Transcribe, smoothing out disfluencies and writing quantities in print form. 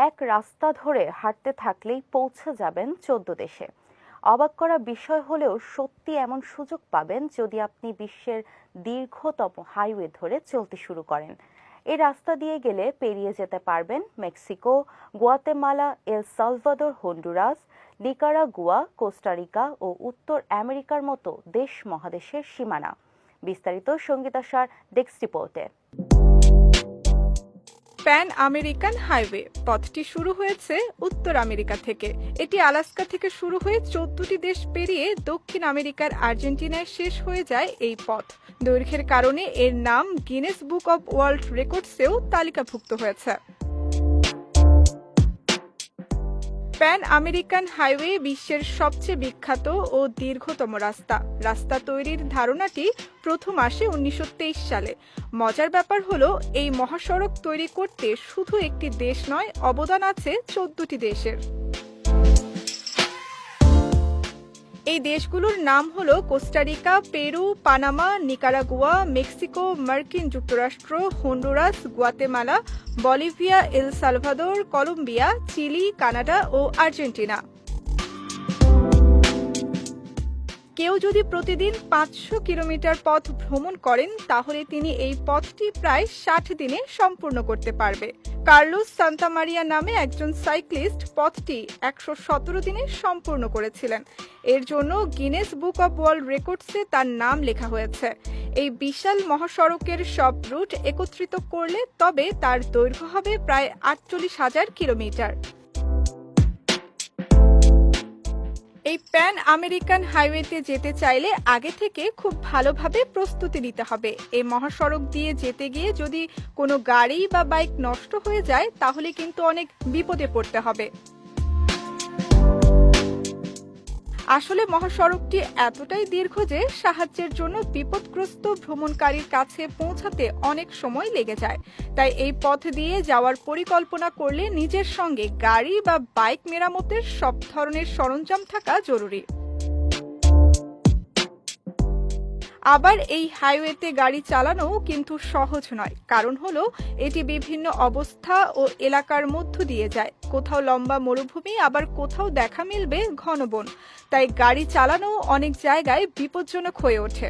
এক রাস্তা ধরে হাঁটতে থাকলেই পৌঁছে যাবেন 14 দেশে। অবাক করা বিষয় হলেও সত্যি এমন সুযোগ পাবেন যদি আপনি বিশ্বের দীর্ঘতম হাইওয়ে ধরে চলতে শুরু করেন। এই রাস্তা দিয়ে গেলে পেরিয়ে যেতে পারবেন Mexico, Guatemala, El Salvador, Honduras, Nicaragua, Costa Rica ও উত্তর আমেরিকার মতো দেশ মহাদেশের সীমানা। বিস্তারিত সঙ্গীতাসার ডেস্ক রিপোর্টে। প্যান আমেরিকান হাইওয়ে পথটি শুরু হয়েছে উত্তর আমেরিকা থেকে। এটি আলাস্কা থেকে শুরু হয়ে 14টি দেশ পেরিয়ে দক্ষিণ আমেরিকার আর্জেন্টিনায় শেষ হয়ে যায় এই পথ। দৈর্ঘ্যের কারণে এর নাম গিনেস বুক অব ওয়ার্ল্ড রেকর্ডসেও তালিকাভুক্ত হয়েছে। প্যান আমেরিকান হাইওয়ে বিশ্বের সবচেয়ে বিখ্যাত ও দীর্ঘতম রাস্তা তৈরির ধারণাটি প্রথম আসে 1923 সালে। মজার ব্যাপার হলো, এই মহাসড়ক তৈরি করতে শুধু একটি দেশ নয়, অবদান আছে 14টি দেশের। এই দেশগুলোর নাম হলো Costa Rica, Peru, Panama, Nicaragua, Mexico, মার্কিন যুক্তরাষ্ট্র, Honduras, Guatemala, Bolivia, El Salvador, Colombia, Chile, Canada ও আর্জেন্টিনা। কেউ যদি প্রতিদিন 500 কিলোমিটার পথ ভ্রমণ করেন, তাহলে তিনি এই পথটি প্রায় 60 দিনে সম্পূর্ণ করতে পারবে। কার্লোস সান্তামারিয়া নামে একজন সাইক্লিস্ট পথটি 117 দিনে সম্পূর্ণ করেছিলেন। এর জন্য গিনেস বুক অব ওয়ার্ল্ড রেকর্ডসে তার নাম লেখা হয়েছে। এই বিশাল মহাসড়কের সব রুট একত্রিত করলে তবে তার দৈর্ঘ্য হবে প্রায় 48,000 কিলোমিটার। এই প্যান আমেরিকান হাইওয়েতে যেতে চাইলে আগে থেকে খুব ভালোভাবে প্রস্তুতি নিতে হবে। এই মহাসড়ক দিয়ে যেতে গিয়ে যদি কোনো গাড়ি বা বাইক নষ্ট হয়ে যায়, তাহলে কিন্তু অনেক বিপদে পড়তে হবে। আসলে মহাসড়কটি এতটাই দীর্ঘ যে সাহায্যের জন্য বিপদগ্রস্ত ভ্রমণকারীর কাছে পৌঁছাতে অনেক সময় লেগে যায়। তাই এই পথ দিয়ে যাওয়ার পরিকল্পনা করলে নিজের সঙ্গে গাড়ি বা বাইক মেরামতের সব ধরনের সরঞ্জাম থাকা জরুরি। আবার এই হাইওয়েতে গাড়ি চালানোও কিন্তু সহজ নয়। কারণ হলো, এটি বিভিন্ন অবস্থা ও এলাকার মধ্য দিয়ে যায়। কোথাও লম্বা মরুভূমি, আবার কোথাও দেখা মিলবে ঘন বন। তাই গাড়ি চালানো অনেক জায়গায় বিপজ্জনক হয়ে ওঠে।